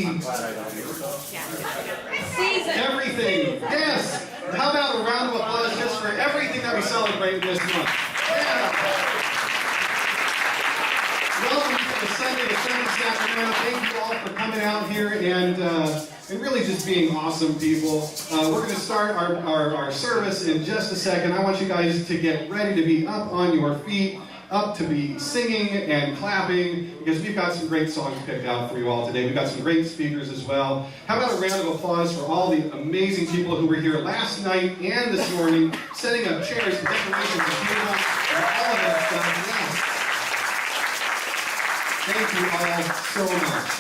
I'm glad I don't do it. Everything. Yes. How about a round of applause just for everything that we celebrate this month? Yeah. Welcome to the Sunday Assembly Sacramento. Thank you all for coming out here and really just being awesome people. We're going to start our service in just a second. I want you guys to get ready to be up on your feet, up to be singing and clapping, because we've got some great songs picked out for you all today. We've got some great speakers as well. How about a round of applause for all the amazing people who were here last night and this morning, setting up chairs and decorations and tables and all of that stuff. Yes. Thank you all so much.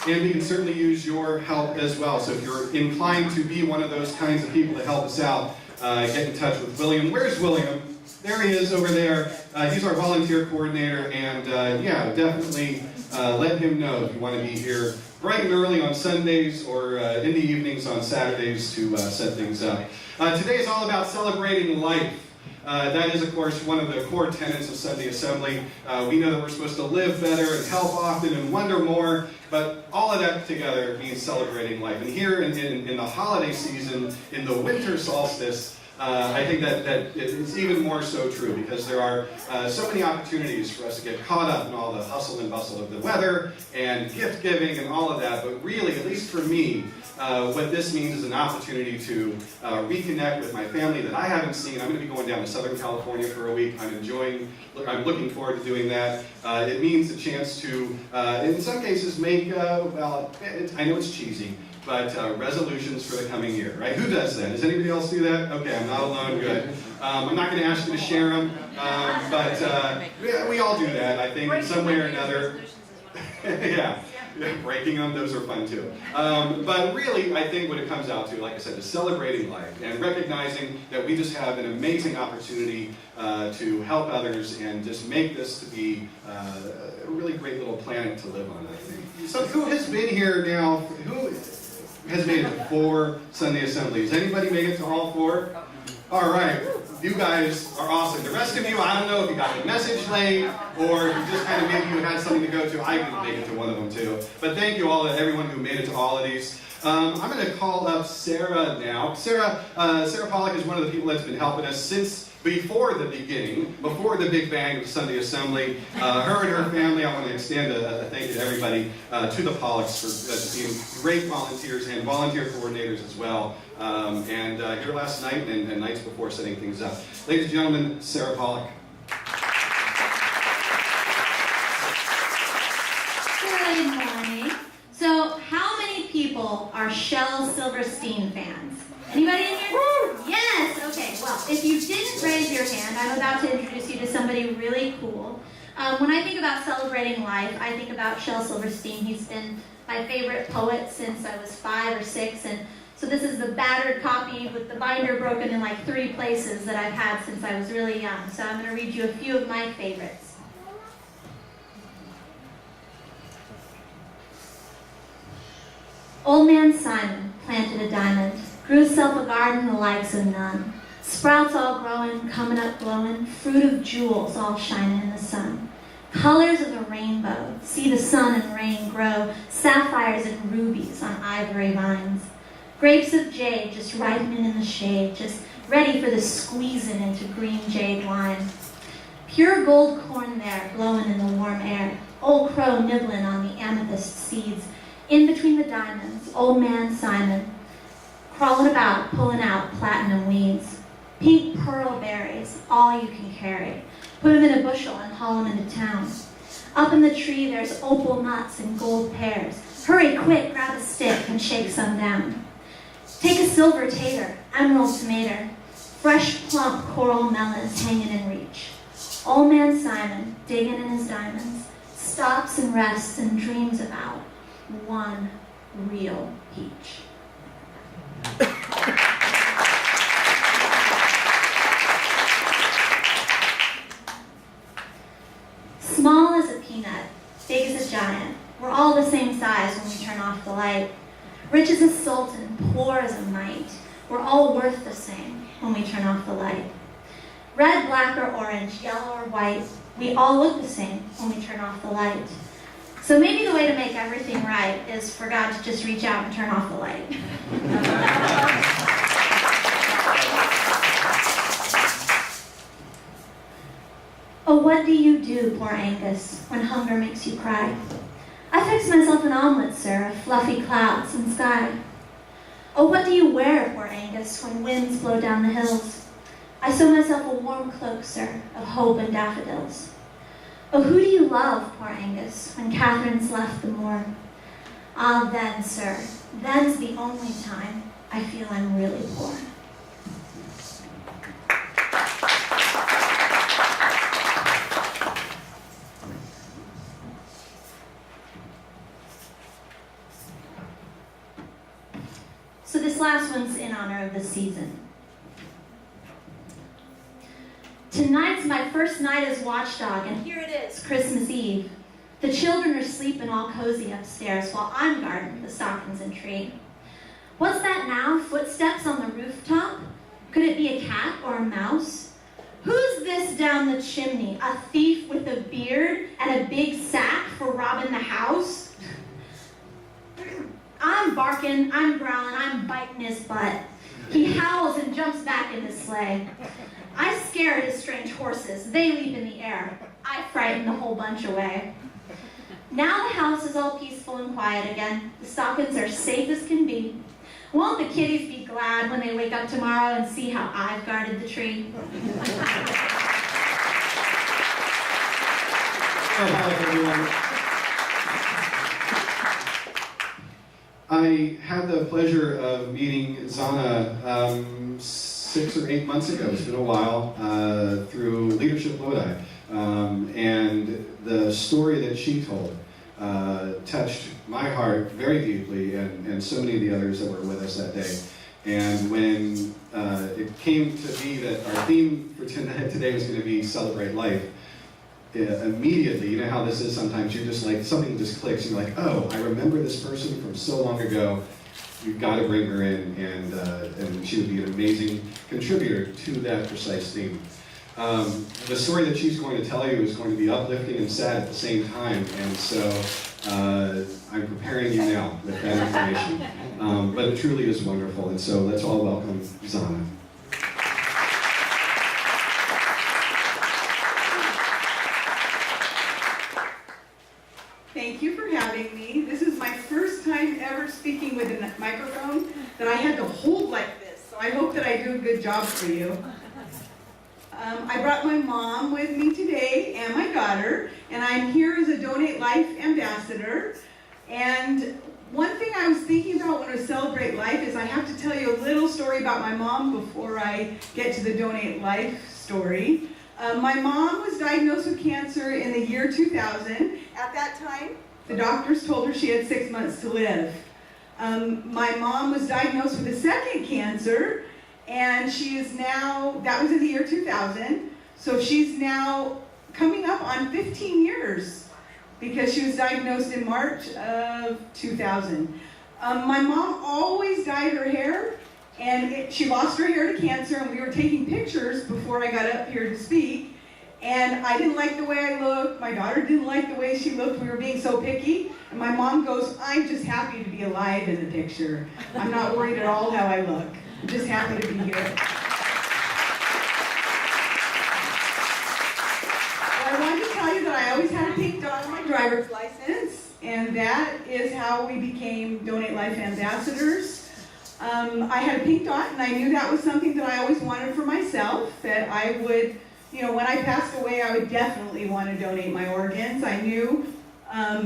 And we can certainly use your help as well. So if you're inclined to be one of those kinds of people to help us out, get in touch with William. Where's William? There he is over there. He's our volunteer coordinator, and yeah, definitely let him know if you want to be here bright and early on Sundays or in the evenings on Saturdays to set things up. Today is all about celebrating life. That is, of course, one of the core tenets of Sunday Assembly. We know that we're supposed to live better and help often and wonder more, but all of that together means celebrating life. And here in the holiday season, in the winter solstice, I think that it's even more so true, because there are so many opportunities for us to get caught up in all the hustle and bustle of the weather and gift giving and all of that. But really, at least for me, what this means is an opportunity to reconnect with my family that I haven't seen. I'm going to be going down to Southern California for a week. I'm looking forward to doing that. It means a chance to, in some cases, make, well, I know it's cheesy, but resolutions for the coming year, right? Who does that? Does anybody else do that? Okay, I'm not alone, good. I'm not going to ask you to share them, but we all do that, I think, in some way or another. Yeah, breaking them, those are fun too. But really, I think what it comes out to, like I said, is celebrating life and recognizing that we just have an amazing opportunity to help others and just make this to be a really great little planet to live on, I think. So who has been here now? Who has made it to 4 Sunday assemblies? Anybody made it to all 4? All right, you guys are awesome. The rest of you, I don't know if you got the message late or if you just kind of maybe you had something to go to. I didn't make it to one of them too. But thank you all, everyone who made it to all of these. I'm going to call up Sarah now. Sarah Pollock is one of the people that's been helping us since before the beginning, before the Big Bang of Sunday Assembly. Her and her family, I want to extend a thank you to everybody, to the Pollocks for being great volunteers and volunteer coordinators as well. And here last night and nights before setting things up. Ladies and gentlemen, Sarah Pollock. Good morning. So, how many people are Shel Silverstein fans? Anybody in here? Woo! Yes! Okay, well, if you didn't raise your hand, I'm about to introduce you to somebody really cool. When I think about celebrating life, I think about Shel Silverstein. He's been my favorite poet since I was 5 or 6, and so this is the battered copy with the binder broken in like 3 places that I've had since I was really young. So I'm going to read you a few of my favorites. Old man Simon planted a diamond, grew himself a garden the likes of none. Sprouts all growing, coming up glowing, fruit of jewels all shining in the sun. Colors of the rainbow, see the sun and rain grow, sapphires and rubies on ivory vines. Grapes of jade just ripening in the shade, just ready for the squeezing into green jade wine. Pure gold corn there, glowing in the warm air, old crow nibbling on the amethyst seeds. In between the diamonds, old man Simon, crawling about, pulling out platinum weeds. Pink pearl berries, all you can carry. Put them in a bushel and haul them into town. Up in the tree, there's opal nuts and gold pears. Hurry quick, grab a stick and shake some down. Take a silver tater, emerald tomato, fresh plump coral melons hanging in reach. Old man Simon, digging in his diamonds, stops and rests and dreams about one real peach. Small as a peanut, big as a giant, we're all the same size when we turn off the light. Rich as a sultan, poor as a mite, we're all worth the same when we turn off the light. Red, black, or orange, yellow, or white, we all look the same when we turn off the light. So maybe the way to make everything right is for God to just reach out and turn off the light. Oh, what do you do, poor Angus, when hunger makes you cry? I fix myself an omelet, sir, of fluffy clouds and sky. Oh, what do you wear, poor Angus, when winds blow down the hills? I sew myself a warm cloak, sir, of hope and daffodils. Oh, who do you love, poor Angus, when Catherine's left the moor? Ah, then, sir, then's the only time I feel I'm really poor. So this last one's in honor of the season. Tonight's my first night as watchdog, and here it is, Christmas Eve. The children are sleeping all cozy upstairs while I'm guarding the stockings and tree. What's that now? Footsteps on the rooftop? Could it be a cat or a mouse? Who's this down the chimney? A thief with a beard and a big sack for robbing the house? I'm barking, I'm growling, I'm biting his butt. He howls and jumps back in his sleigh. I scare his strange horses. They leap in the air. I frighten the whole bunch away. Now the house is all peaceful and quiet again. The stockings are safe as can be. Won't the kiddies be glad when they wake up tomorrow and see how I've guarded the tree? Hi, everyone. I had the pleasure of meeting Zana 6 or 8 months ago. It's been a while, through Leadership Lodi. And the story that she told touched my heart very deeply, and so many of the others that were with us that day. And when it came to be that our theme for today was going to be Celebrate Life, immediately, you know how this is sometimes, you're just like, something just clicks, and you're like, oh, I remember this person from so long ago. You've got to bring her in, and she would be an amazing contributor to that precise theme. The story that she's going to tell you is going to be uplifting and sad at the same time, and so I'm preparing you now with that information. But it truly is wonderful, and so let's all welcome Zana. Thank you for having me. This is my first time ever speaking with a microphone that I had to hold like this, so I hope that I do a good job for you. I brought my mom with me today and my daughter, and I'm here as a Donate Life ambassador. And one thing I was thinking about when I Celebrate Life is I have to tell you a little story about my mom before I get to the Donate Life story. My mom was diagnosed with cancer in the year 2000. At that time, the doctors told her she had 6 months to live. My mom was diagnosed with a second cancer, and she is now, that was in the year 2000, so she's now coming up on 15 years because she was diagnosed in March of 2000. My mom always dyed her hair, and she lost her hair to cancer, and we were taking pictures before I got up here to speak. And I didn't like the way I looked. My daughter didn't like the way she looked. We were being so picky. And my mom goes, I'm just happy to be alive in the picture. I'm not worried at all how I look. I'm just happy to be here. Well, I wanted to tell you that I always had a pink dot on my driver's license. And that is how we became Donate Life ambassadors. I had a pink dot, and I knew that was something that I always wanted for myself, that I would, you know, when I passed away, I would definitely want to donate my organs. I knew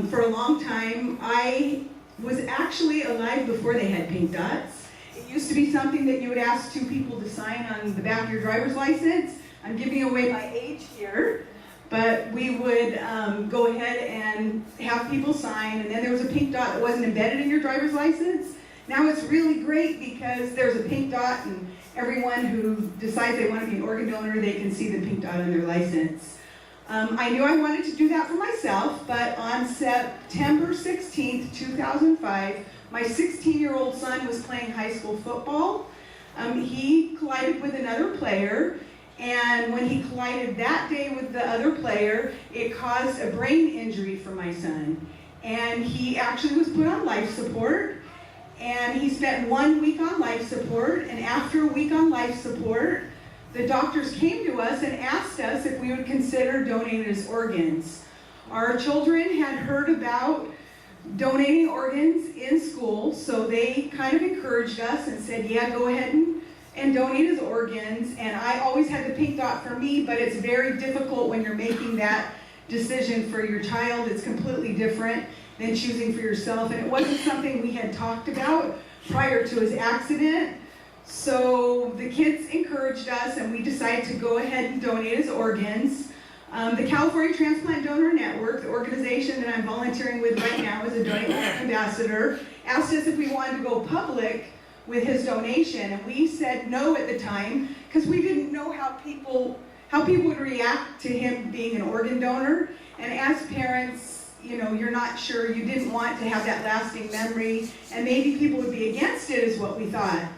for a long time, I was actually alive before they had pink dots. It used to be something that you would ask 2 people to sign on the back of your driver's license. I'm giving away my age here, but we would go ahead and have people sign, and then there was a pink dot that wasn't embedded in your driver's license. Now it's really great because there's a pink dot, and everyone who decides they want to be an organ donor, they can see the pink dot on their license. I knew I wanted to do that for myself, but on September 16th, 2005, my 16-year-old son was playing high school football. He collided with another player, and when he collided that day with the other player, it caused a brain injury for my son. and he actually was put on life support. And he spent 1 week on life support, and after a week on life support, the doctors came to us and asked us if we would consider donating his organs. Our children had heard about donating organs in school, so they kind of encouraged us and said, yeah, go ahead and donate his organs. And I always had the pink dot for me, but it's very difficult when you're making that decision for your child. It's completely different than choosing for yourself, and it wasn't something we had talked about prior to his accident. So the kids encouraged us, and we decided to go ahead and donate his organs. The California Transplant Donor Network, the organization that I'm volunteering with right now as a Donate Ambassador, asked us if we wanted to go public with his donation, and we said no at the time because we didn't know how people would react to him being an organ donor. And as parents, you know, you're not sure, you didn't want to have that lasting memory, and maybe people would be against it is what we thought.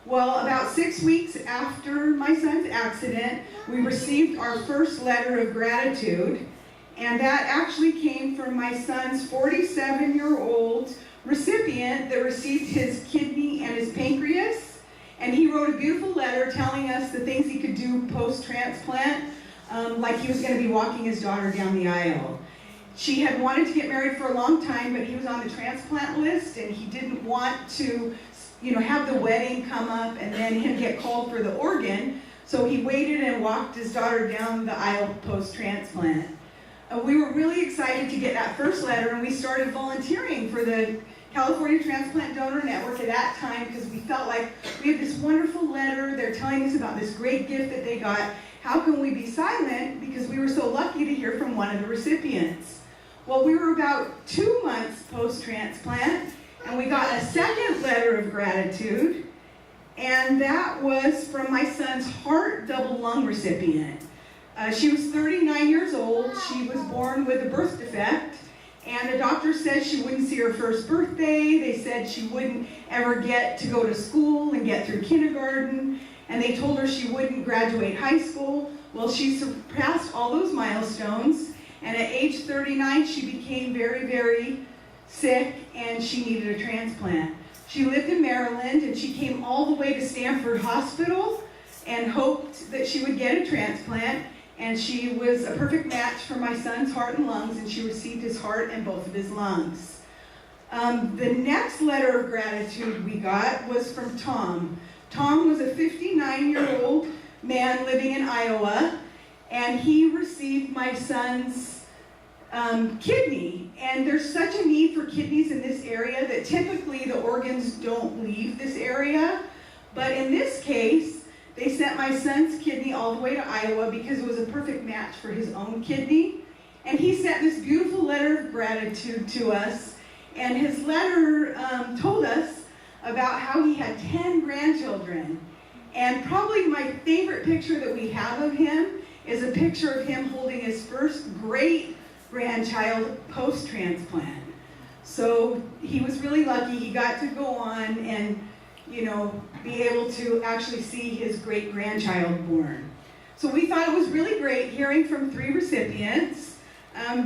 Well, about 6 weeks after my son's accident, we received our first letter of gratitude, and that actually came from my son's 47-year-old recipient that received his kidney and his pancreas, and he wrote a beautiful letter telling us the things he could do post-transplant, like he was going to be walking his daughter down the aisle. She had wanted to get married for a long time, but he was on the transplant list, and he didn't want to, you know, have the wedding come up and then him get called for the organ. So he waited and walked his daughter down the aisle post-transplant. We were really excited to get that first letter, and we started volunteering for the California Transplant Donor Network at that time because we felt like we had this wonderful letter. They're telling us about this great gift that they got. How can we be silent? Because we were so lucky to hear from one of the recipients. Well, we were about 2 months post-transplant, and we got a second letter of gratitude, and that was from my son's heart double lung recipient. She was 39 years old. She was born with a birth defect, and the doctor said she wouldn't see her first birthday. They said she wouldn't ever get to go to school and get through kindergarten, and they told her she wouldn't graduate high school. Well, she surpassed all those milestones, and at age 39, she became very, very sick, and she needed a transplant. She lived in Maryland, and she came all the way to Stanford Hospital and hoped that she would get a transplant, and she was a perfect match for my son's heart and lungs, and she received his heart and both of his lungs. The next letter of gratitude we got was from Tom. Tom was a 59-year-old man living in Iowa, and he received my son's kidney. And there's such a need for kidneys in this area that typically the organs don't leave this area. But in this case, they sent my son's kidney all the way to Iowa because it was a perfect match for his own kidney. And he sent this beautiful letter of gratitude to us. And his letter told us about how he had 10 grandchildren. And probably my favorite picture that we have of him is a picture of him holding his first great grandchild post-transplant. So he was really lucky. He got to go on and, you know, be able to actually see his great-grandchild born. So we thought it was really great hearing from 3 recipients.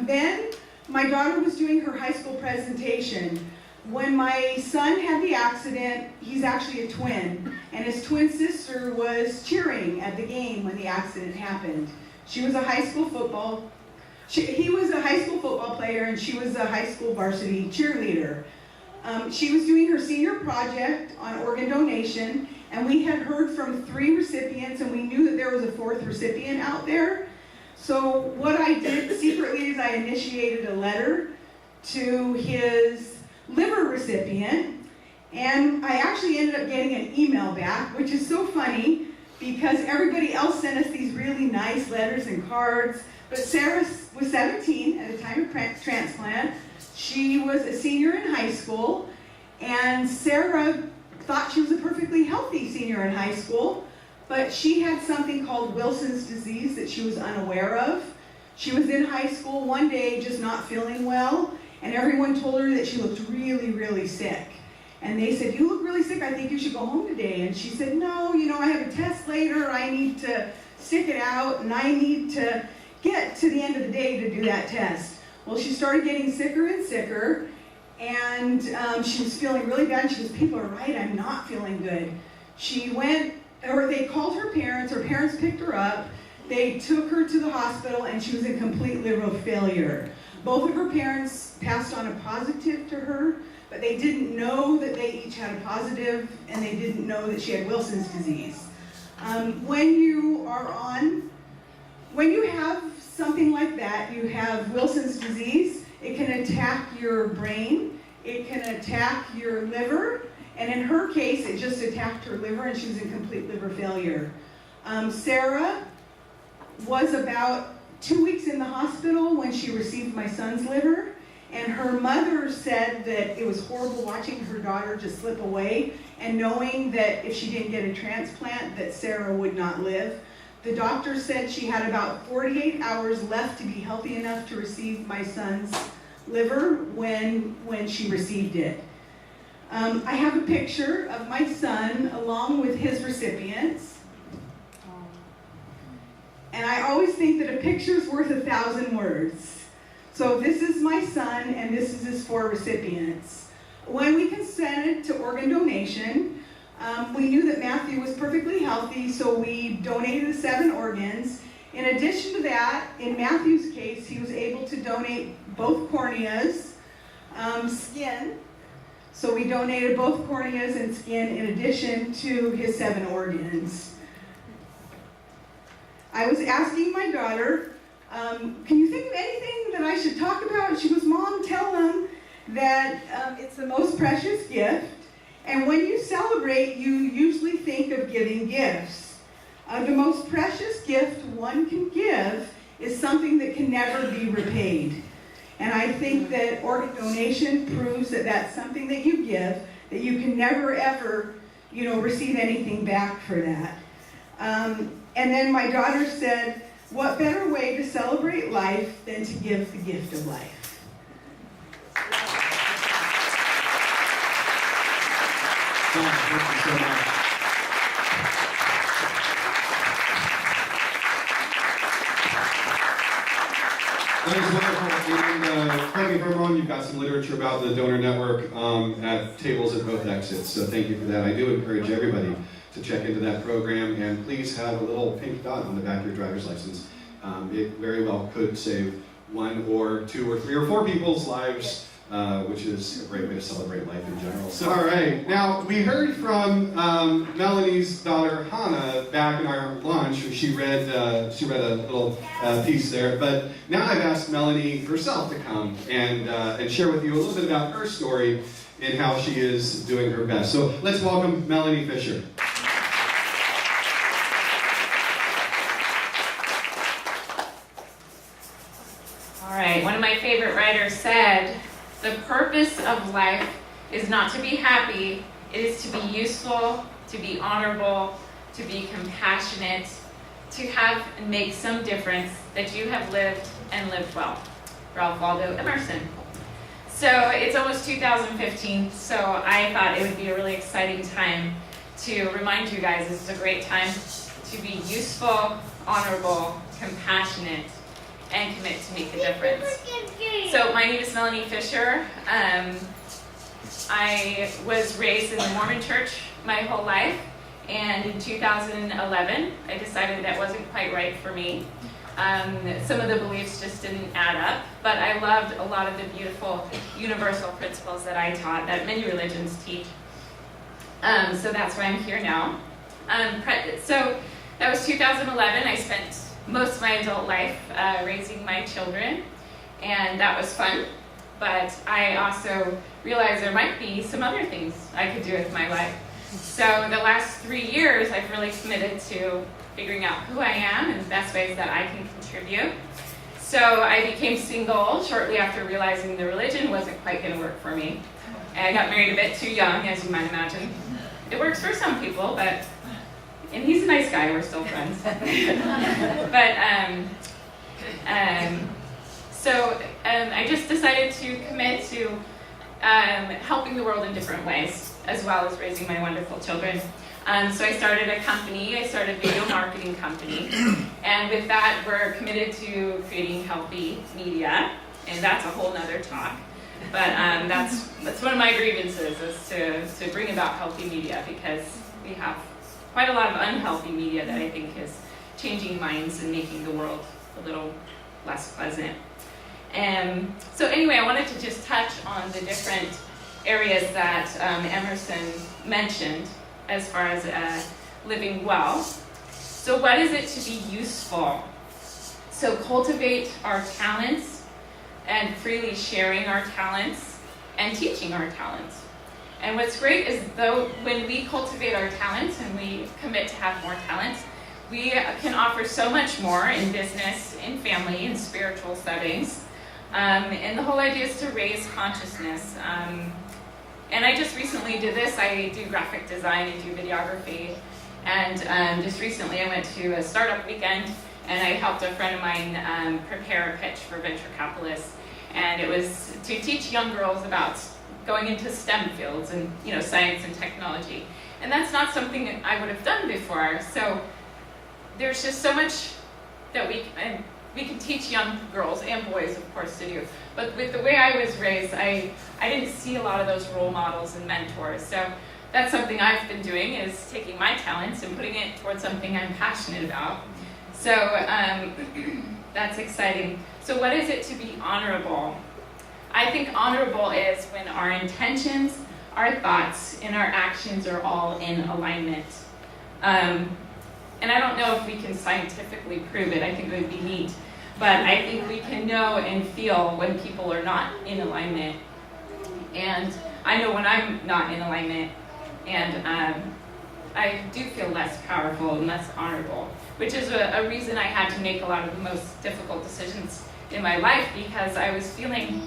Then my daughter was doing her high school presentation. When my son had the accident, he's actually a twin, and his twin sister was cheering at the game when the accident happened. She was a high school football He was a high school football player, and she was a high school varsity cheerleader. She was doing her senior project on organ donation, and we had heard from 3 recipients, and we knew that there was a 4th recipient out there. So what I did secretly is I initiated a letter to his liver recipient, and I actually ended up getting an email back, which is so funny because everybody else sent us these really nice letters and cards. But Sarah was 17 at the time of transplant. She was a senior in high school, and Sarah thought she was a perfectly healthy senior in high school, but she had something called Wilson's disease that she was unaware of. She was in high school one day just not feeling well, and everyone told her that she looked really, really sick. And they said, "You look really sick, I think you should go home today." And she said, "No, I have a test later, I need to stick it out, and I need to get to the end of the day to do that test." Well, she started getting sicker and sicker, and she was feeling really bad. She goes, people are right, I'm not feeling good. She went, or they called her parents picked her up, they took her to the hospital, and she was in complete liver failure. Both of her parents passed on a positive to her, but they didn't know that they each had a positive, and they didn't know that she had Wilson's disease. When you have something like that, you have Wilson's disease, it can attack your brain, it can attack your liver, and in her case, it just attacked her liver and she was in complete liver failure. Sarah was about 2 weeks in the hospital when she received my son's liver, and her mother said that it was horrible watching her daughter just slip away and knowing that if she didn't get a transplant that Sarah would not live. The doctor said she had about 48 hours left to be healthy enough to receive my son's liver when she received it. I have a picture of my son along with his recipients. And I always think that a picture's worth 1,000 words. So this is my son, and this is his 4 recipients. When we consented to organ donation, we knew that Matthew was perfectly healthy, so we donated the 7 organs. In addition to that, in Matthew's case, he was able to donate both corneas, skin. So we donated both corneas and skin in addition to his 7 organs. I was asking my daughter, can you think of anything that I should talk about? She goes, Mom, tell them that it's the most precious gift. And when you celebrate, you usually think of giving gifts. The most precious gift one can give is something that can never be repaid. And I think that organ donation proves that that's something that you give, that you can never ever, receive anything back for that. And then my daughter said, what better way to celebrate life than to give the gift of life? Thank you so much. That is wonderful. And correct me if I'm wrong, you've got some literature about the donor network at tables at both exits. So thank you for that. I do encourage everybody to check into that program, and please have a little pink dot on the back of your driver's license. It very well could save 1 or 2 or 3 or 4 people's lives, which is a great way to celebrate life in general. So, all right, now we heard from Melanie's daughter Hannah back in our lunch. She read a little piece there, but now I've asked Melanie herself to come and share with you a little bit about her story and how she is doing her best. So let's welcome Melanie Fisher. All right, one of my favorite writers said, the purpose of life is not to be happy, it is to be useful, to be honorable, to be compassionate, to have and make some difference that you have lived and lived well. Ralph Waldo Emerson. So it's almost 2015, so I thought it would be a really exciting time to remind you guys this is a great time to be useful, honorable, compassionate, and commit to make a difference. So my name is Melanie Fisher. I was raised in the Mormon church my whole life, and in 2011 I decided that wasn't quite right for me. Some of the beliefs just didn't add up, but I loved a lot of the beautiful universal principles that I taught that many religions teach. So that's why I'm here now. So that was 2011. I spent most of my adult life raising my children, and that was fun, but I also realized there might be some other things I could do with my life. So the last 3 years I've really committed to figuring out who I am and the best ways that I can contribute. So I became single shortly after realizing the religion wasn't quite going to work for me. And I got married a bit too young, as you might imagine. It works for some people, but and he's a nice guy, we're still friends. So I just decided to commit to helping the world in different ways, as well as raising my wonderful children. So I started a company, I started a video marketing company, and with that we're committed to creating healthy media and that's a whole nother talk. But that's one of my grievances, is to bring about healthy media, because we have quite a lot of unhealthy media that I think is changing minds and making the world a little less pleasant. So anyway, I wanted to just touch on the different areas that Emerson mentioned as far as living well. So what is it to be useful? So cultivate our talents, and freely sharing our talents and teaching our talents. And what's great is, though, when we cultivate our talents and we commit to have more talents, we can offer so much more in business, in family, in spiritual settings. And the whole idea is to raise consciousness. And I just recently did this. I do graphic design and do videography. And just recently I went to a startup weekend, and I helped a friend of mine prepare a pitch for venture capitalists. And it was to teach young girls about going into STEM fields and, science and technology. And that's not something that I would have done before. So there's just so much that we can teach young girls and boys, of course, to do. But with the way I was raised, I didn't see a lot of those role models and mentors. So that's something I've been doing, is taking my talents and putting it towards something I'm passionate about. So that's exciting. So what is it to be honorable? I think honorable is when our intentions, our thoughts, and our actions are all in alignment. And I don't know if we can scientifically prove it. I think it would be neat. But I think we can know and feel when people are not in alignment. And I know when I'm not in alignment, and I do feel less powerful and less honorable, which is a reason I had to make a lot of the most difficult decisions in my life, because I was feeling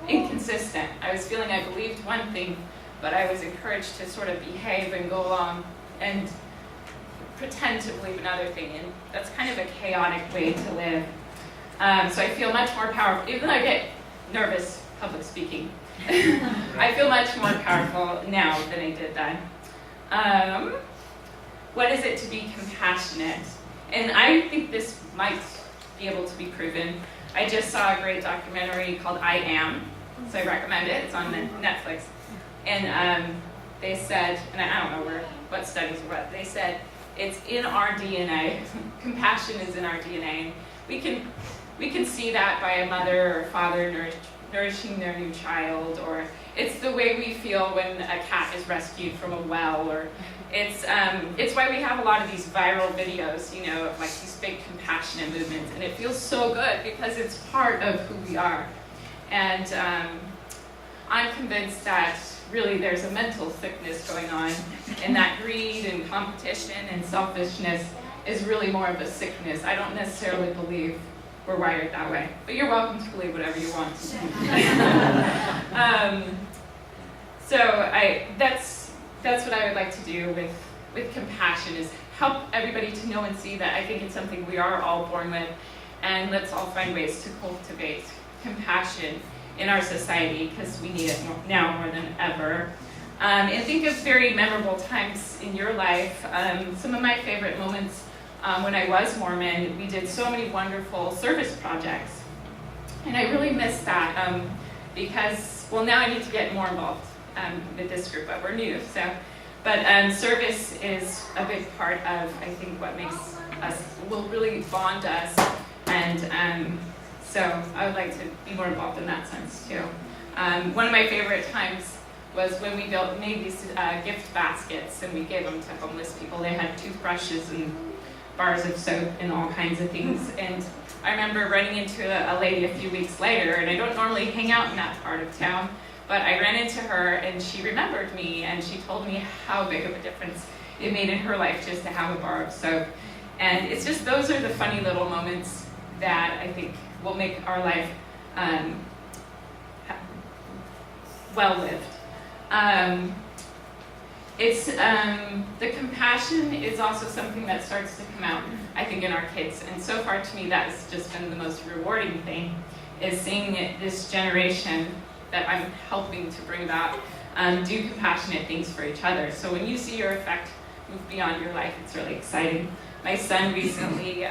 inconsistent. I was feeling I believed one thing, but I was encouraged to sort of behave and go along and pretend to believe another thing, and that's kind of a chaotic way to live. So I feel much more powerful, even though I get nervous public speaking. I feel much more powerful now than I did then. What is it to be compassionate? And I think this might be able to be proven. I just saw a great documentary called I Am, so I recommend it. It's on Netflix. And they said, and I don't know what studies or what, they said it's in our DNA. Compassion is in our DNA. We can see that by a mother or father nourishing their new child, or it's the way we feel when a cat is rescued from a well, or it's why we have a lot of these viral videos, of like these big compassionate movements, and it feels so good because it's part of who we are. And I'm convinced that really there's a mental sickness going on, and that greed and competition and selfishness is really more of a sickness. I don't necessarily believe we're wired that way, but you're welcome to believe whatever you want. That's what I would like to do with compassion, is help everybody to know and see that I think it's something we are all born with, and let's all find ways to cultivate compassion in our society, because we need it now more than ever. And think of very memorable times in your life. Some of my favorite moments when I was Mormon, we did so many wonderful service projects. And I really miss that because, well, now I need to get more involved with this group, but we're new. But service is a big part of, I think, what makes us, will really bond us. And so I would like to be more involved in that sense too. One of my favorite times was when we made these gift baskets, and we gave them to homeless people. They had toothbrushes and bars of soap and all kinds of things. And I remember running into a lady a few weeks later, and I don't normally hang out in that part of town, but I ran into her, and she remembered me, and she told me how big of a difference it made in her life just to have a bar of soap. And it's just, those are the funny little moments that I think will make our life well lived. The compassion is also something that starts to come out, I think, in our kids. And so far, to me, that has just been the most rewarding thing, is seeing this generation that I'm helping to bring about do compassionate things for each other. So when you see your effect move beyond your life, it's really exciting. My son recently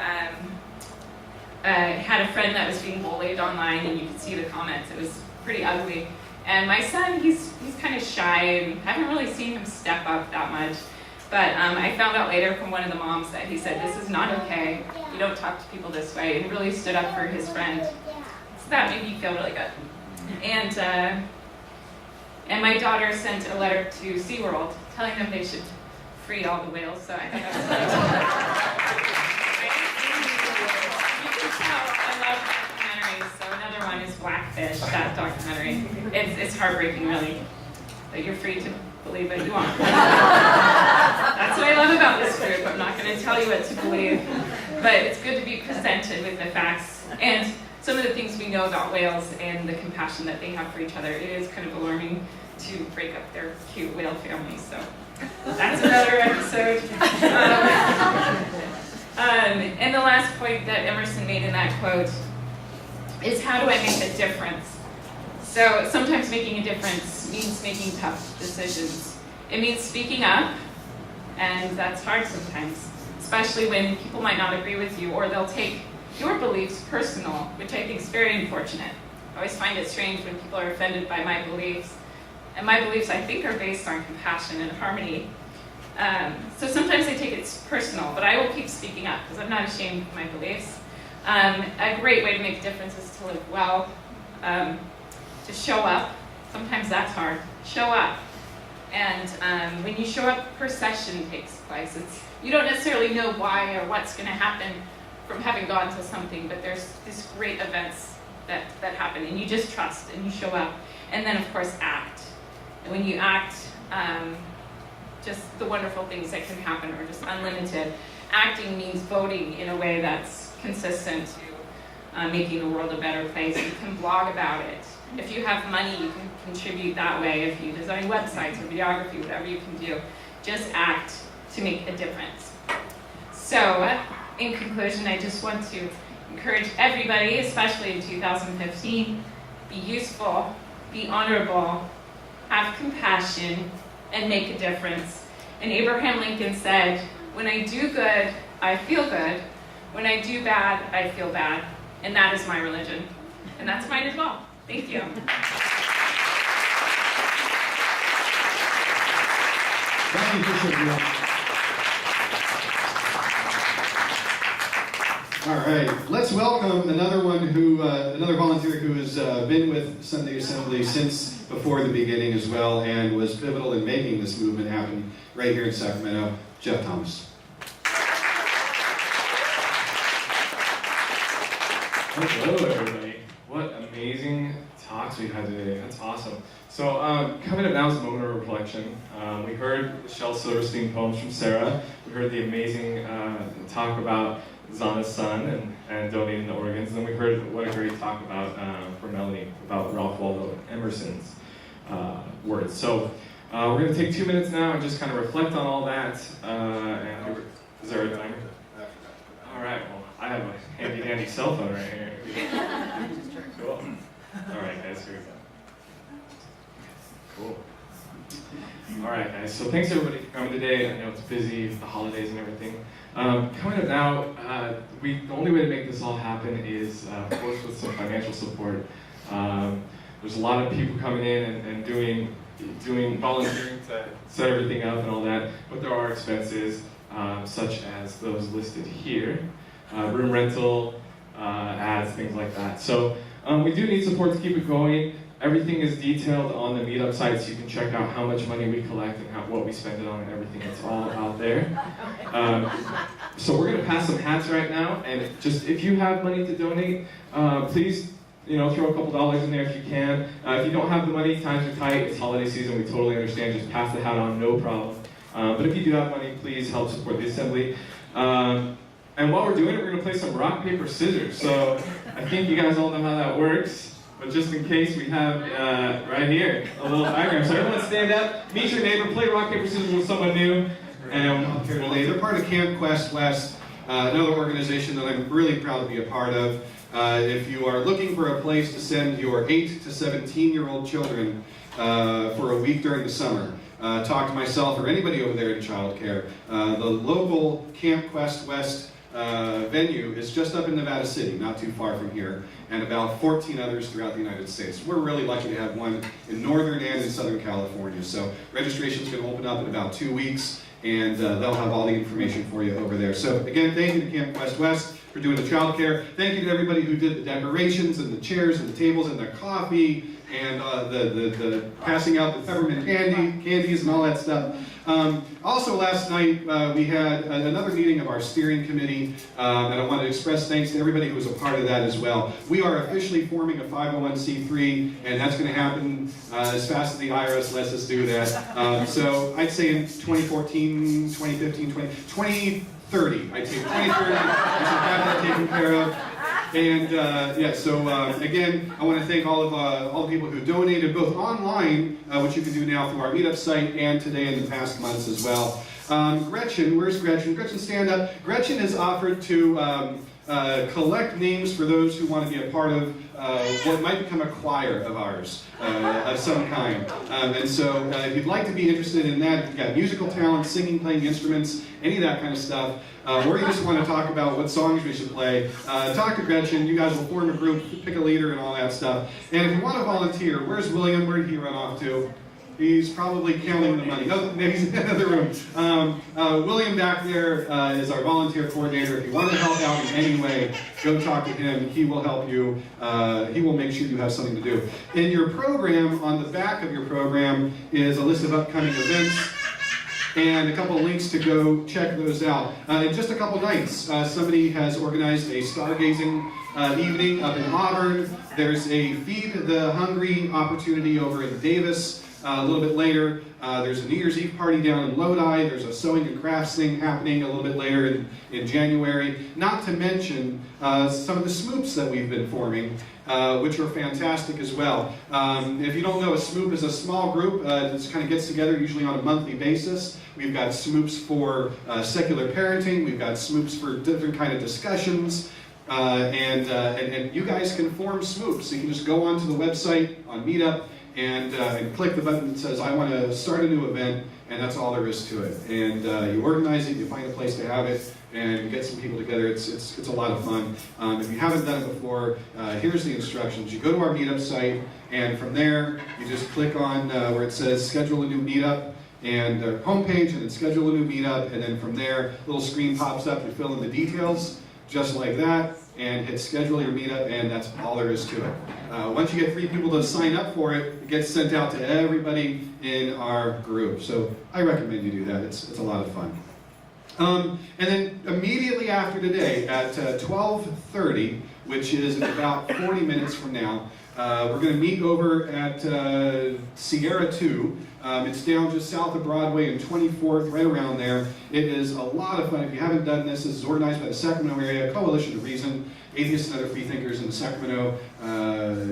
had a friend that was being bullied online, and you could see the comments. It was pretty ugly. And my son, he's kind of shy, and I haven't really seen him step up that much. But I found out later from one of the moms that he said, "This is not okay. You don't talk to people this way," and really stood up for his friend. So that made me feel really good. And my daughter sent a letter to SeaWorld telling them they should free all the whales. So I think that's really You can tell I love documentaries. So another one is Blackfish, that documentary. It's heartbreaking, really, but you're free to believe what you want. That's what I love about this group. I'm not going to tell you what to believe, but it's good to be presented with the facts and some of the things we know about whales and the compassion that they have for each other. It is kind of alarming to break up their cute whale families. So that's another episode. And the last point that Emerson made in that quote is, how do I make a difference? So sometimes making a difference means making tough decisions. It means speaking up, and that's hard sometimes, especially when people might not agree with you, or they'll take your beliefs personal, which I think is very unfortunate. I always find it strange when people are offended by my beliefs. And my beliefs, I think, are based on compassion and harmony. So sometimes I take it personal, but I will keep speaking up because I'm not ashamed of my beliefs. A great way to make a difference is to live well, to show up. Sometimes that's hard. Show up. And when you show up, procession takes place. You don't necessarily know why or what's going to happen from having gone to something, but there's these great events that happen, and you just trust and you show up. And then, of course, act. And when you act, just the wonderful things that can happen are just unlimited. Acting means voting in a way that's consistent to making the world a better place. You can blog about it. If you have money, you can contribute that way. If you design websites or videography, whatever you can do, just act to make a difference. So, in conclusion, I just want to encourage everybody, especially in 2015, be useful, be honorable, have compassion, and make a difference. And Abraham Lincoln said, "When I do good, I feel good. When I do bad, I feel bad." And that is my religion. And that's mine as well. Thank you. Thank you, Bishop. All right, let's welcome another volunteer who has been with Sunday Assembly since before the beginning as well, and was pivotal in making this movement happen right here in Sacramento, Jeff Thomas. Hello, everybody. What amazing talks we've had today. That's awesome. So, coming up now is a moment of reflection. We heard Michelle Silverstein poems from Sarah. We heard the amazing talk about Zana's son and donating the organs. And then we heard what a great talk about from Melanie about Ralph Waldo Emerson's words. So, we're going to take 2 minutes now and just kind of reflect on all that. Is there a timer? All right. Well, I have a handy-dandy cell phone right here. Cool. All right, guys. Here we go. Cool. All right, guys. So thanks everybody for coming today. I know it's busy with the holidays and everything. Coming up now, the only way to make this all happen is, of course, with some financial support. There's a lot of people coming in and doing volunteering to set everything up and all that, but there are expenses such as those listed here, room rental, ads, things like that. So we do need support to keep it going. Everything is detailed on the meetup site, so you can check out how much money we collect and what we spend it on and everything. It's all out there. So we're going to pass some hats right now, and just if you have money to donate, please throw a couple dollars in there if you can. If you don't have the money, times are tight, it's holiday season, we totally understand. Just pass the hat on, no problem. But if you do have money, please help support the assembly. And while we're doing it, we're going to play some rock, paper, scissors. So I think you guys all know how that works. But just in case, we have right here a little diagram. So everyone stand up, meet your neighbor, play rock, paper, scissors with someone new. And They're part of Camp Quest West, another organization that I'm really proud to be a part of. If you are looking for a place to send your 8 to 17-year-old children for a week during the summer, talk to myself or anybody over there in childcare. The local Camp Quest West venue is just up in Nevada City, not too far from here, and about 14 others throughout the United States. We're really lucky to have one in Northern and in Southern California. So registration's going to open up in about 2 weeks, and they'll have all the information for you over there. So again, thank you to Camp West for doing the child care. Thank you to everybody who did the decorations and the chairs and the tables and the coffee and the passing out the peppermint candies and all that stuff. Also last night we had another meeting of our steering committee, and I want to express thanks to everybody who was a part of that as well. We are officially forming a 501c3, and that's going to happen as fast as the IRS lets us do that. So I'd say in 2014, 2015, 2030, I'd say 2030, we should have that taken care of. And again, I want to thank all the people who donated, both online, which you can do now through our Meetup site, and today in the past months as well. Gretchen, where's Gretchen? Gretchen, stand up. Gretchen has offered to collect names for those who want to be a part of what might become a choir of ours, of some kind. And so if you'd like to be interested in that, if you've got musical talent, singing, playing instruments, any of that kind of stuff, or you just want to talk about what songs we should play, talk to Gretchen. You guys will form a group, pick a leader and all that stuff. And if you want to volunteer, where's William? Where did he run off to? He's probably counting the money. Oh, maybe he's in another room. William back there is our volunteer coordinator. If you want to help out in any way, go talk to him. He will help you. He will make sure you have something to do. In your program, on the back of your program, is a list of upcoming events and a couple of links to go check those out. In just a couple nights, somebody has organized a stargazing evening up in Auburn. There's a Feed the Hungry opportunity over in Davis. A little bit later, there's a New Year's Eve party down in Lodi. There's a sewing and crafts thing happening a little bit later in January. Not to mention some of the smoops that we've been forming, which are fantastic as well. If you don't know, a smoop is a small group that kind of gets together usually on a monthly basis. We've got smoops for secular parenting. We've got smoops for different kind of discussions. And you guys can form smoops. So you can just go onto the website on Meetup and click the button that says, I want to start a new event, and that's all there is to it. And you organize it, you find a place to have it, and you get some people together. It's a lot of fun. If you haven't done it before, here's the instructions. You go to our Meetup site, and from there, you just click on where it says Schedule a New Meetup, and homepage, and then Schedule a New Meetup, and then from there, a little screen pops up, you fill in the details, just like that, and hit Schedule your Meetup, and that's all there is to it. Once you get 3 people to sign up for it, it gets sent out to everybody in our group. So I recommend you do that. It's a lot of fun. And then immediately after today, at 12:30, which is in about 40 minutes from now, we're going to meet over at Sierra 2. It's down just south of Broadway and 24th, right around there. It is a lot of fun. If you haven't done this, this is organized by the Sacramento Area Coalition of Reason, Atheists and Other Free Thinkers in the Sacramento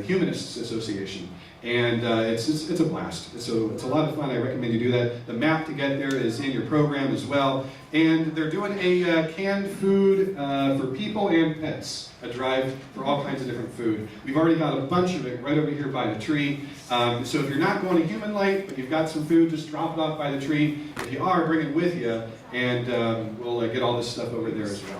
Humanists Association. And it's a blast. So it's a lot of fun. I recommend you do that. The map to get there is in your program as well. And they're doing a canned food for people and pets, a drive for all kinds of different food. We've already got a bunch of it right over here by the tree. So if you're not going to Human Light, but you've got some food, just drop it off by the tree. If you are, bring it with you, and we'll get all this stuff over there as well.